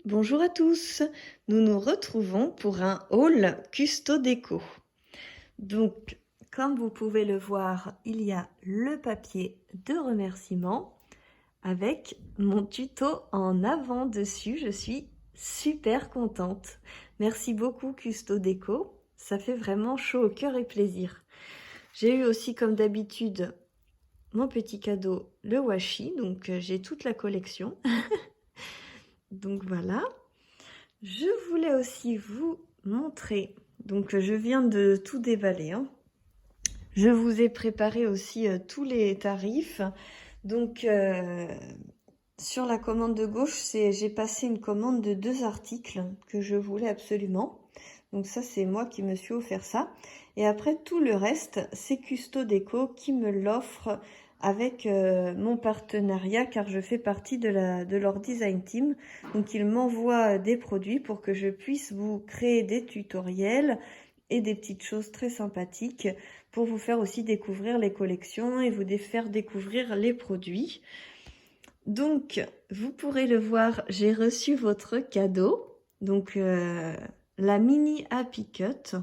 Bonjour à tous, nous nous retrouvons pour un haul Custo Déco. Donc, comme vous pouvez le voir, il y a le papier de remerciement avec mon tuto en avant dessus. Je suis super contente. Merci beaucoup Custo Déco, ça fait vraiment chaud au cœur et plaisir. J'ai eu aussi comme d'habitude mon petit cadeau, le washi, donc j'ai toute la collection. Donc voilà. Je voulais aussi vous montrer, donc je viens de tout déballer, hein. Je vous ai préparé aussi tous les tarifs. Donc sur la commande de gauche, j'ai passé une commande de 2 articles que je voulais absolument. Donc ça, c'est moi qui me suis offert ça. Et après, tout le reste, c'est Custo Déco qui me l'offre avec mon partenariat, car je fais partie de leur design team. Donc ils m'envoient des produits pour que je puisse vous créer des tutoriels et des petites choses très sympathiques pour vous faire aussi découvrir les collections et vous faire découvrir les produits. Donc, vous pourrez le voir, j'ai reçu votre cadeau. Donc, la mini Happy Cut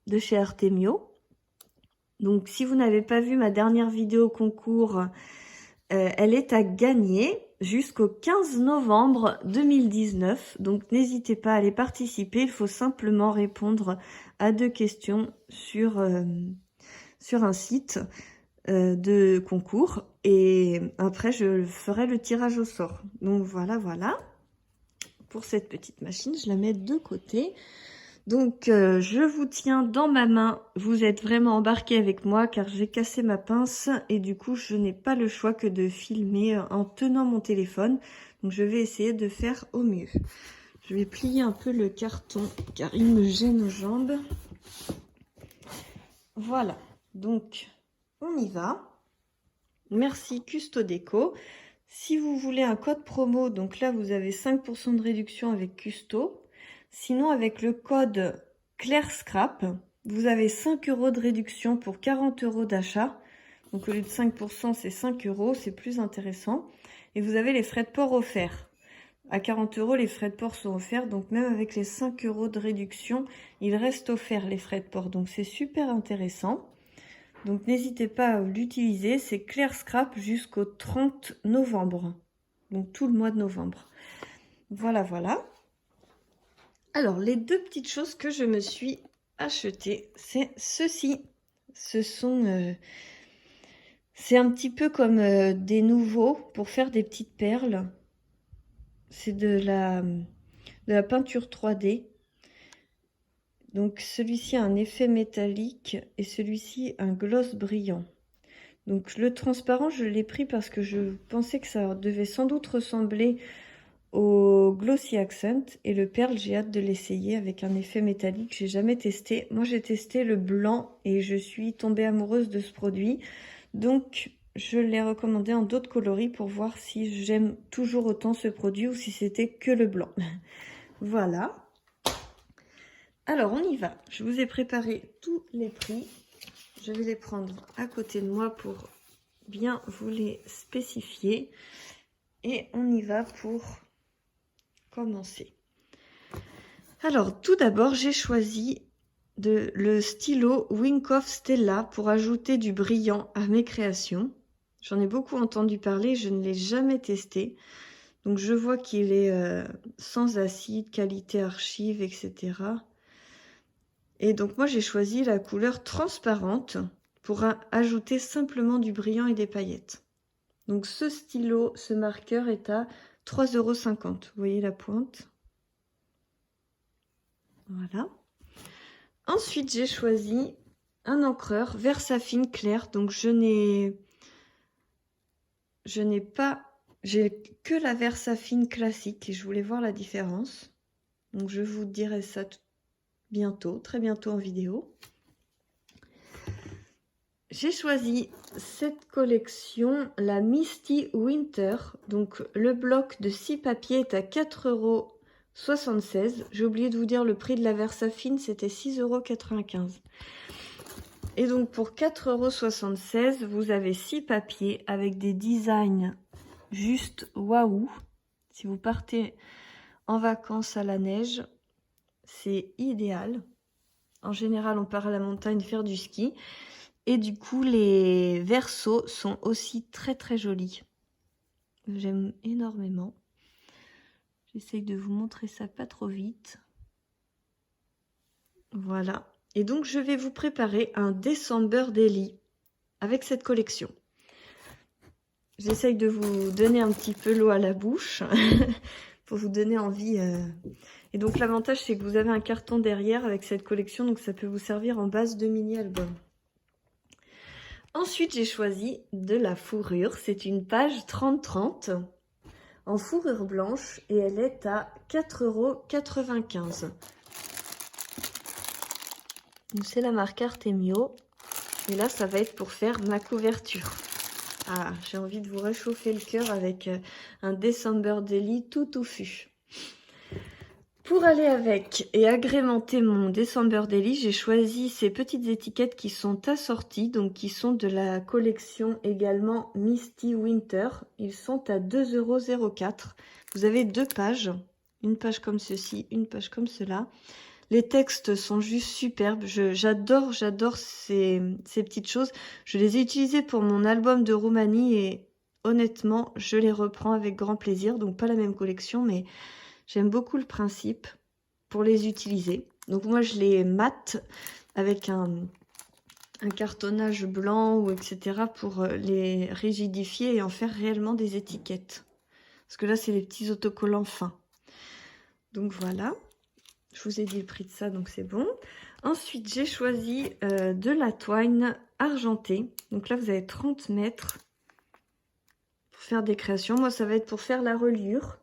de chez Artemio. Donc, si vous n'avez pas vu ma dernière vidéo concours, elle est à gagner jusqu'au 15 novembre 2019. Donc, n'hésitez pas à aller participer. Il faut simplement répondre à 2 questions sur un site de concours. Et après, je ferai le tirage au sort. Donc, voilà. Pour cette petite machine, je la mets de côté. Donc, je vous tiens dans ma main. Vous êtes vraiment embarqués avec moi car j'ai cassé ma pince et du coup, je n'ai pas le choix que de filmer en tenant mon téléphone. Donc, je vais essayer de faire au mieux. Je vais plier un peu le carton car il me gêne aux jambes. Voilà. Donc, on y va. Merci Custo Déco. Si vous voulez un code promo, donc là, vous avez 5% de réduction avec Custo. Sinon, avec le code Claire Scrap, vous avez 5 € de réduction pour 40 € d'achat. Donc, au lieu de 5%, c'est 5 €, c'est plus intéressant. Et vous avez les frais de port offerts. À 40 €, les frais de port sont offerts. Donc, même avec les 5 € de réduction, il reste offert les frais de port. Donc, c'est super intéressant. Donc, n'hésitez pas à l'utiliser. C'est Claire Scrap jusqu'au 30 novembre. Donc, tout le mois de novembre. Voilà. Alors, les 2 petites choses que je me suis achetées, c'est ceci. Ce sont... c'est un petit peu comme des nouveaux pour faire des petites perles. C'est de la peinture 3D. Donc, celui-ci a un effet métallique et celui-ci un gloss brillant. Donc, le transparent, je l'ai pris parce que je pensais que ça devait sans doute ressembler au Glossy Accent. Et le perle, j'ai hâte de l'essayer avec un effet métallique. J'ai jamais testé. Moi, j'ai testé le blanc et je suis tombée amoureuse de ce produit. Donc, je l'ai recommandé en d'autres coloris pour voir si j'aime toujours autant ce produit ou si c'était que le blanc. Voilà. Alors, on y va. Je vous ai préparé tous les prix. Je vais les prendre à côté de moi pour bien vous les spécifier. Et on y va pour commencer. Alors, tout d'abord, j'ai choisi le stylo Wink of Stella pour ajouter du brillant à mes créations. J'en ai beaucoup entendu parler, je ne l'ai jamais testé. Donc, je vois qu'il est sans acide, qualité archive, etc. Et donc, moi, j'ai choisi la couleur transparente pour ajouter simplement du brillant et des paillettes. Donc, ce stylo, ce marqueur est à 3,50 €. Vous voyez la pointe? Voilà. Ensuite, j'ai choisi un encreur Versafine clair. Donc, j'ai que la Versafine classique et je voulais voir la différence. Donc, je vous dirai ça bientôt, très bientôt en vidéo. J'ai choisi cette collection, la Misty Winter. Donc, le bloc de 6 papiers est à 4,76 €. J'ai oublié de vous dire le prix de la Versafine, c'était 6,95 €. Et donc, pour 4,76 €, vous avez 6 papiers avec des designs juste waouh. Si vous partez en vacances à la neige, c'est idéal. En général, on part à la montagne faire du ski. Et du coup, les versos sont aussi très très jolis. J'aime énormément. J'essaye de vous montrer ça pas trop vite. Voilà. Et donc, je vais vous préparer un December Daily avec cette collection. J'essaye de vous donner un petit peu l'eau à la bouche pour vous donner envie. Et donc, l'avantage, c'est que vous avez un carton derrière avec cette collection. Donc, ça peut vous servir en base de mini-album. Ensuite, j'ai choisi de la fourrure. C'est une page 30-30 en fourrure blanche et elle est à 4,95 €. C'est la marque Artemio. Et là, ça va être pour faire ma couverture. Ah, j'ai envie de vous réchauffer le cœur avec un December Daily tout touffu. Pour aller avec et agrémenter mon December Daily, j'ai choisi ces petites étiquettes qui sont assorties, donc qui sont de la collection également Misty Winter. Ils sont à 2,04 €. Vous avez deux pages, une page comme ceci, une page comme cela. Les textes sont juste superbes. J'adore ces petites choses. Je les ai utilisées pour mon album de Roumanie et honnêtement, je les reprends avec grand plaisir. Donc pas la même collection, mais j'aime beaucoup le principe pour les utiliser. Donc moi, je les mate avec un cartonnage blanc ou etc. pour les rigidifier et en faire réellement des étiquettes. Parce que là, c'est les petits autocollants fins. Donc voilà. Je vous ai dit le prix de ça, donc c'est bon. Ensuite, j'ai choisi de la twine argentée. Donc là, vous avez 30 mètres pour faire des créations. Moi, ça va être pour faire la reliure.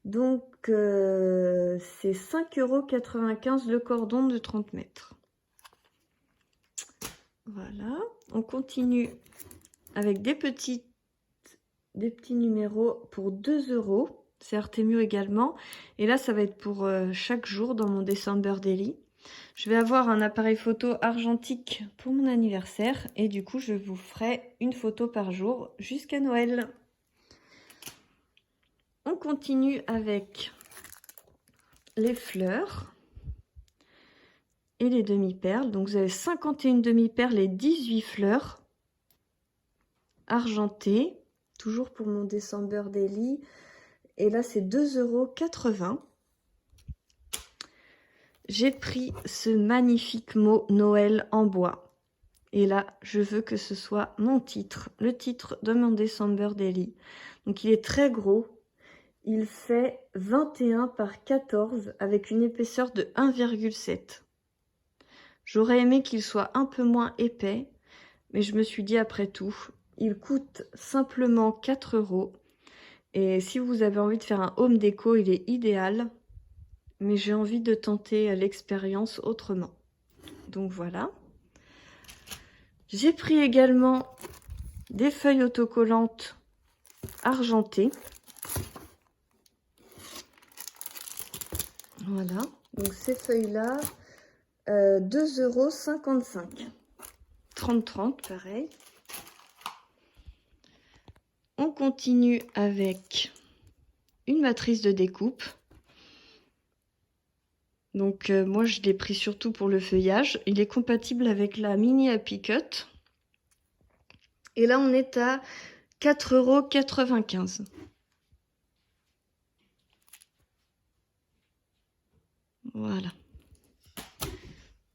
Donc, c'est 5,95 € le cordon de 30 mètres. Voilà. On continue avec des petits numéros pour 2 €. C'est Artemio également. Et là, ça va être pour chaque jour dans mon December Daily. Je vais avoir un appareil photo argentique pour mon anniversaire. Et du coup, je vous ferai une photo par jour jusqu'à Noël. On continue avec les fleurs et les demi-perles. Donc, vous avez 51 demi-perles et 18 fleurs argentées. Toujours pour mon December Daily. Et là, c'est 2,80 €. J'ai pris ce magnifique mot Noël en bois. Et là, je veux que ce soit mon titre, le titre de mon December Daily. Donc, il est très gros. Il fait 21 par 14 avec une épaisseur de 1,7. J'aurais aimé qu'il soit un peu moins épais, mais je me suis dit après tout, il coûte simplement 4 €. Et si vous avez envie de faire un home déco, il est idéal. Mais j'ai envie de tenter l'expérience autrement. Donc voilà. J'ai pris également des feuilles autocollantes argentées. Voilà. Donc ces feuilles-là, 2,55 €. 30-30, pareil. On continue avec une matrice de découpe. Donc moi je l'ai pris surtout pour le feuillage. Il est compatible avec la mini Happy Cut. Et là on est à 4,95 €. Voilà.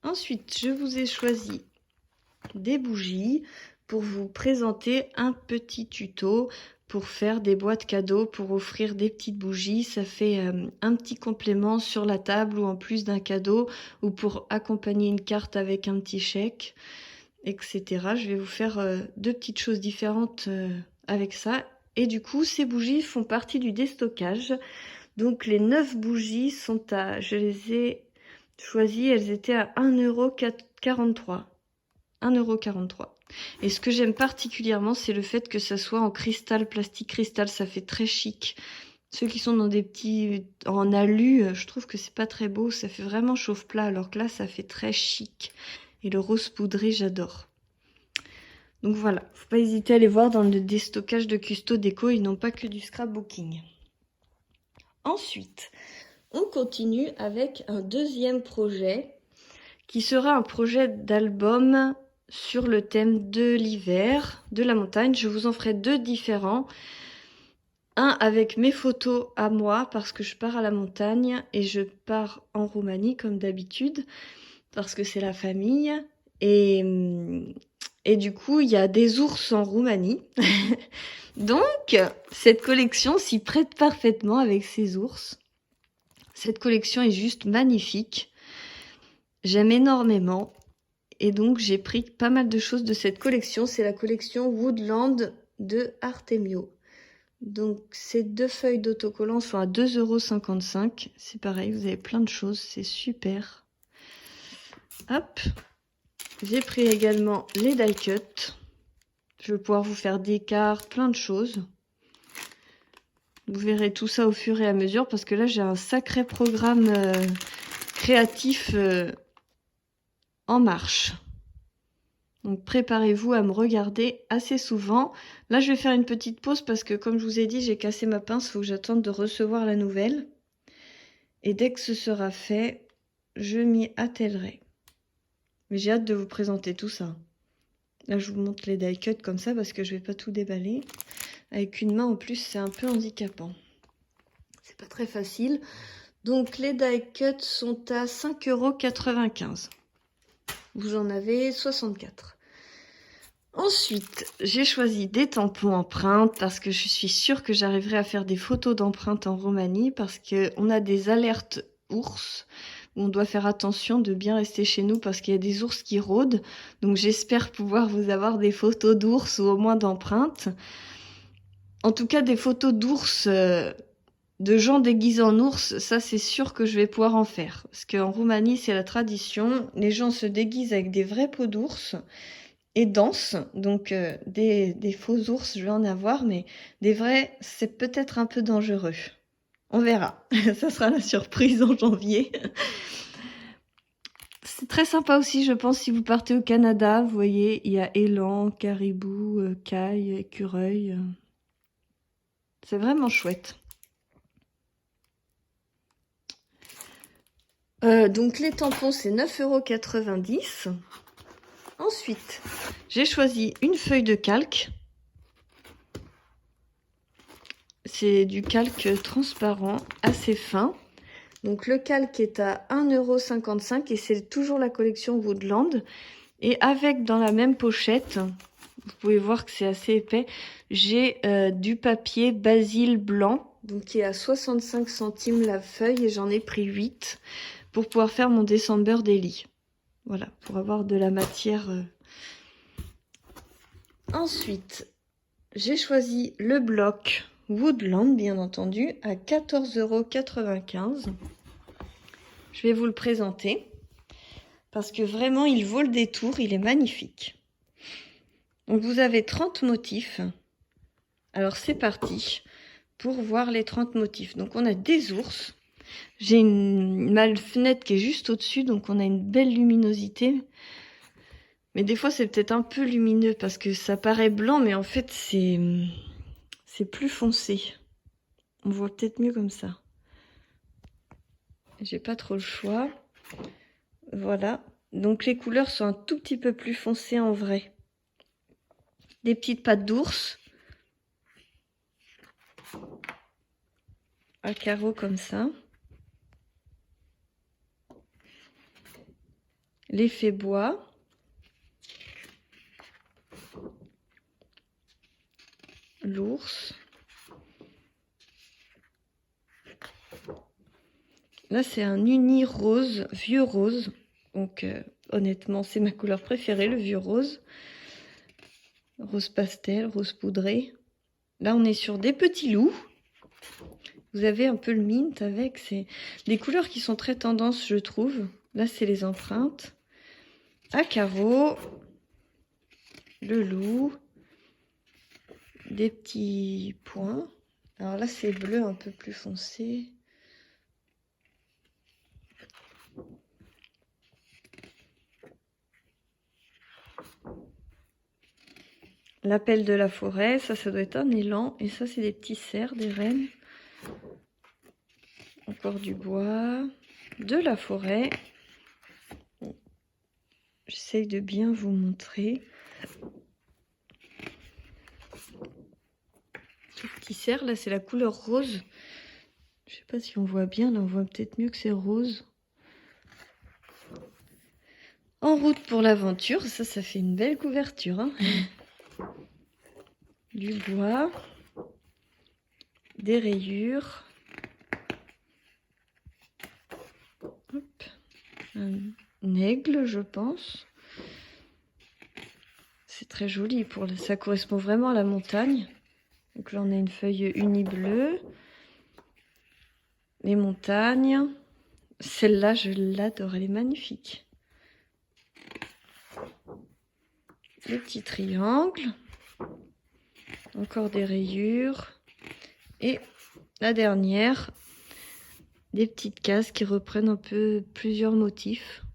Ensuite, je vous ai choisi des bougies pour vous présenter un petit tuto pour faire des boîtes cadeaux, pour offrir des petites bougies. Ça fait un petit complément sur la table ou en plus d'un cadeau ou pour accompagner une carte avec un petit chèque, etc. Je vais vous faire deux petites choses différentes avec ça. Et du coup, ces bougies font partie du déstockage. Donc les 9 bougies sont à... Je les ai choisies, elles étaient à 1,43 €. 1,43 €. Et ce que j'aime particulièrement, c'est le fait que ça soit en cristal, plastique cristal, ça fait très chic. Ceux qui sont dans des petits... en alu, je trouve que c'est pas très beau, ça fait vraiment chauffe-plat, alors que là, ça fait très chic. Et le rose poudré, j'adore. Donc voilà, faut pas hésiter à aller voir dans le déstockage de Custo Déco, ils n'ont pas que du scrapbooking. Ensuite, on continue avec un deuxième projet qui sera un projet d'album sur le thème de l'hiver, de la montagne. Je vous en ferai deux différents. Un avec mes photos à moi parce que je pars à la montagne et je pars en Roumanie comme d'habitude parce que c'est la famille. Et du coup, il y a des ours en Roumanie. Donc, cette collection s'y prête parfaitement avec ces ours. Cette collection est juste magnifique. J'aime énormément. Et donc, j'ai pris pas mal de choses de cette collection. C'est la collection Woodland de Artemio. Donc, ces deux feuilles d'autocollant sont à 2,55 €. C'est pareil, vous avez plein de choses. C'est super. Hop. J'ai pris également les die cut. Je vais pouvoir vous faire des cartes, plein de choses. Vous verrez tout ça au fur et à mesure parce que là, j'ai un sacré programme créatif en marche. Donc préparez-vous à me regarder assez souvent. Là, je vais faire une petite pause parce que comme je vous ai dit, j'ai cassé ma pince, il faut que j'attende de recevoir la nouvelle. Et dès que ce sera fait, je m'y attellerai. Mais j'ai hâte de vous présenter tout ça. Là, je vous montre les die cut comme ça parce que je vais pas tout déballer. Avec une main en plus, c'est un peu handicapant. C'est pas très facile. Donc les die cut sont à 5,95 €. Vous en avez 64. Ensuite, j'ai choisi des tampons empreintes parce que je suis sûre que j'arriverai à faire des photos d'empreintes en Roumanie parce qu'on a des alertes ours où on doit faire attention de bien rester chez nous parce qu'il y a des ours qui rôdent. Donc j'espère pouvoir vous avoir des photos d'ours ou au moins d'empreintes. En tout cas, des photos d'ours, de gens déguisés en ours, ça c'est sûr que je vais pouvoir en faire. Parce qu'en Roumanie, c'est la tradition. Les gens se déguisent avec des vraies peaux d'ours et dansent. Donc des faux ours, je vais en avoir, mais des vrais, c'est peut-être un peu dangereux. On verra. Ça sera la surprise en janvier. C'est très sympa aussi, je pense, si vous partez au Canada. Vous voyez, il y a élan, caribou, caille, écureuil. C'est vraiment chouette. Donc les tampons, c'est 9,90 €. Ensuite, j'ai choisi une feuille de calque. C'est du calque transparent, assez fin. Donc le calque est à 1,55 € et c'est toujours la collection Woodland. Et avec dans la même pochette, vous pouvez voir que c'est assez épais, j'ai du papier basil blanc, donc qui est à 65 centimes la feuille et j'en ai pris 8 pour pouvoir faire mon December Daily. Voilà, pour avoir de la matière. Ensuite, j'ai choisi le bloc Woodland, bien entendu, à 14,95 €. Je vais vous le présenter parce que vraiment, il vaut le détour, il est magnifique. Donc, vous avez 30 motifs. Alors, c'est parti pour voir les 30 motifs. Donc, on a des ours. J'ai ma fenêtre qui est juste au-dessus, donc on a une belle luminosité. Mais des fois, c'est peut-être un peu lumineux parce que ça paraît blanc, mais en fait, c'est plus foncé. On voit peut-être mieux comme ça. J'ai pas trop le choix. Voilà. Donc, les couleurs sont un tout petit peu plus foncées en vrai. Des petites pattes d'ours. À carreaux comme ça. L'effet bois. L'ours. Là, c'est un uni rose, vieux rose. Donc, honnêtement, c'est ma couleur préférée, le vieux rose. Rose pastel, rose poudré. Là, on est sur des petits loups. Vous avez un peu le mint avec. C'est des couleurs qui sont très tendance, je trouve. Là, c'est les empreintes. À carreaux. Le loup. Des petits points. Alors là, c'est bleu un peu plus foncé. L'appel de la forêt, ça doit être un élan. Et ça, c'est des petits cerfs, des rennes. encore du bois, de la forêt. J'essaye de bien vous montrer. Ce petit cerf, là, c'est la couleur rose. Je sais pas si on voit bien, là, on voit peut-être mieux que c'est rose. En route pour l'aventure, ça fait une belle couverture. Hein. Du bois, des rayures. Hop. Un aigle, je pense. C'est très joli, ça correspond vraiment à la montagne. Donc là, on a une feuille unie bleue. Les montagnes. Celle-là, je l'adore, elle est magnifique. Le petit triangle. Encore des rayures. Et la dernière, des petites cases qui reprennent un peu plusieurs motifs.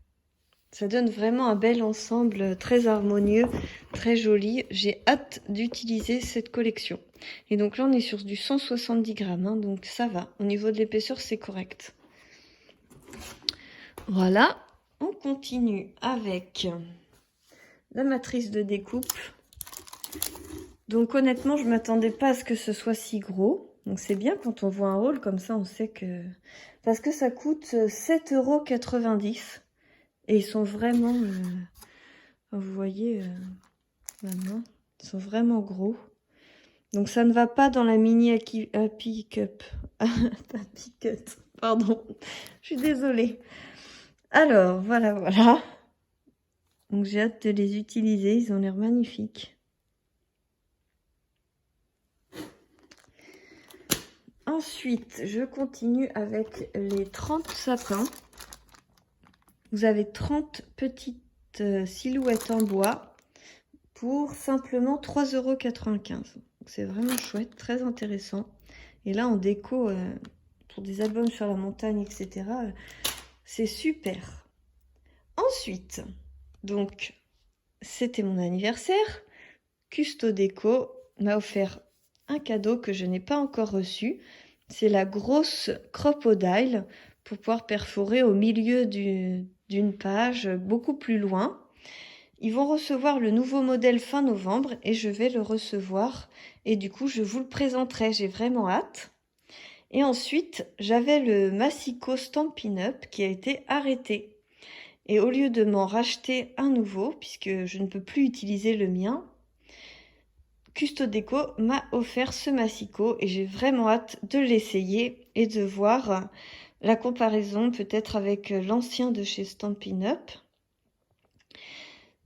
Ça donne vraiment un bel ensemble très harmonieux, très joli. J'ai hâte d'utiliser cette collection. Et donc là, on est sur du 170 grammes, hein, donc ça va. Au niveau de l'épaisseur, c'est correct. Voilà, on continue avec la matrice de découpe. Donc honnêtement, je ne m'attendais pas à ce que ce soit si gros. Donc c'est bien quand on voit un haul comme ça, on sait que... Parce que ça coûte 7,90 €. Et ils sont vraiment... vous voyez, maintenant, ils sont vraiment gros. Donc ça ne va pas dans la mini Happy Cup. Happy Cut, pardon. Je suis désolée. Alors, voilà. Donc j'ai hâte de les utiliser, ils ont l'air magnifiques. Ensuite, je continue avec les 30 sapins. Vous avez 30 petites silhouettes en bois pour simplement 3,95 €. C'est vraiment chouette, très intéressant. Et là, en déco, pour des albums sur la montagne, etc., c'est super. Ensuite, donc, c'était mon anniversaire. Custo Déco m'a offert un cadeau que je n'ai pas encore reçu. C'est la grosse crocodile pour pouvoir perforer au milieu d'une page, beaucoup plus loin. Ils vont recevoir le nouveau modèle fin novembre et je vais le recevoir. Et du coup, je vous le présenterai. J'ai vraiment hâte. Et ensuite, j'avais le Massico Stampin' Up qui a été arrêté. Et au lieu de m'en racheter un nouveau, puisque je ne peux plus utiliser le mien, Custo Déco m'a offert ce Massico et j'ai vraiment hâte de l'essayer et de voir la comparaison peut-être avec l'ancien de chez Stampin' Up.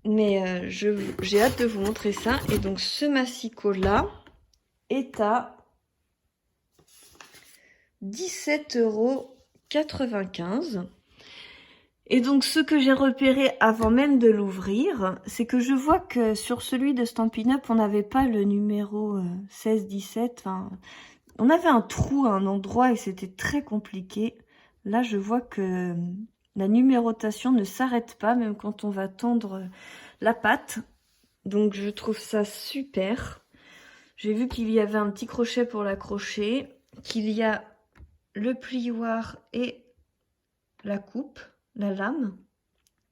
Mais j'ai hâte de vous montrer ça. Et donc ce Massico là est à 17,95 €. Et donc ce que j'ai repéré avant même de l'ouvrir, c'est que je vois que sur celui de Stampin' Up, on n'avait pas le numéro 16-17. Enfin, on avait un trou à un endroit et c'était très compliqué. Là, je vois que la numérotation ne s'arrête pas, même quand on va tendre la pâte. Donc je trouve ça super. J'ai vu qu'il y avait un petit crochet pour l'accrocher, qu'il y a le plioir et la coupe, la lame.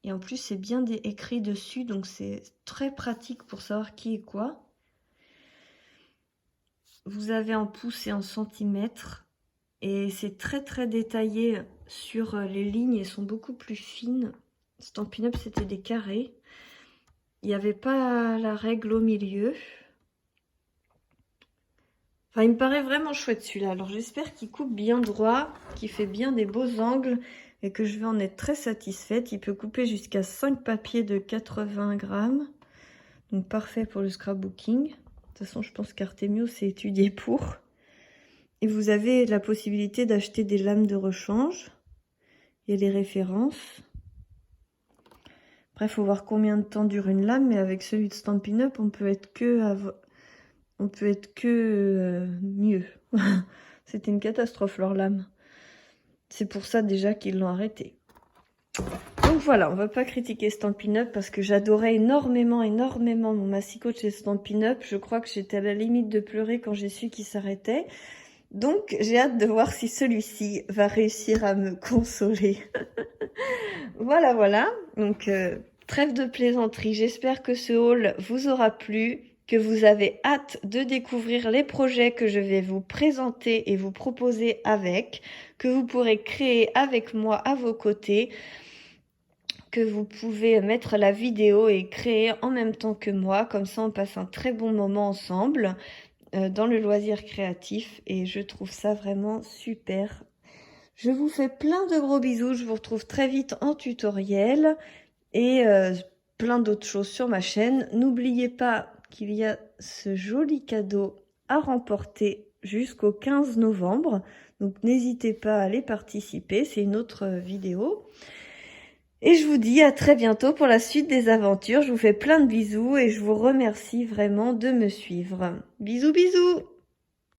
Et en plus, c'est bien écrit dessus, donc c'est très pratique pour savoir qui est quoi. Vous avez en pouces et en centimètres. Et c'est très très détaillé sur les lignes, elles sont beaucoup plus fines. Stampin' Up, c'était des carrés. Il n'y avait pas la règle au milieu. Enfin, il me paraît vraiment chouette celui-là. Alors j'espère qu'il coupe bien droit, qu'il fait bien des beaux angles et que je vais en être très satisfaite. Il peut couper jusqu'à 5 papiers de 80 grammes. Donc parfait pour le scrapbooking. De toute façon, je pense qu'Artemio s'est étudié pour. Et vous avez la possibilité d'acheter des lames de rechange. Il y a les références. Après, il faut voir combien de temps dure une lame. Mais avec celui de Stampin' Up, on peut être que mieux. C'était une catastrophe leur lame. C'est pour ça déjà qu'ils l'ont arrêté. Donc voilà, on va pas critiquer Stampin' Up parce que j'adorais énormément mon Massico de chez Stampin' Up. Je crois que j'étais à la limite de pleurer quand j'ai su qu'il s'arrêtait. Donc, j'ai hâte de voir si celui-ci va réussir à me consoler. Voilà, voilà. Donc, trêve de plaisanterie. J'espère que ce haul vous aura plu, que vous avez hâte de découvrir les projets que je vais vous présenter et vous proposer avec, que vous pourrez créer avec moi à vos côtés, que vous pouvez mettre la vidéo et créer en même temps que moi. Comme ça, on passe un très bon moment ensemble dans le loisir créatif et je trouve ça vraiment super. Je vous fais plein de gros bisous. Je vous retrouve très vite en tutoriel et plein d'autres choses sur ma chaîne. N'oubliez pas qu'il y a ce joli cadeau à remporter jusqu'au 15 novembre. Donc n'hésitez pas à aller participer, c'est une autre vidéo. Et je vous dis à très bientôt pour la suite des aventures. Je vous fais plein de bisous et je vous remercie vraiment de me suivre. Bisous bisous!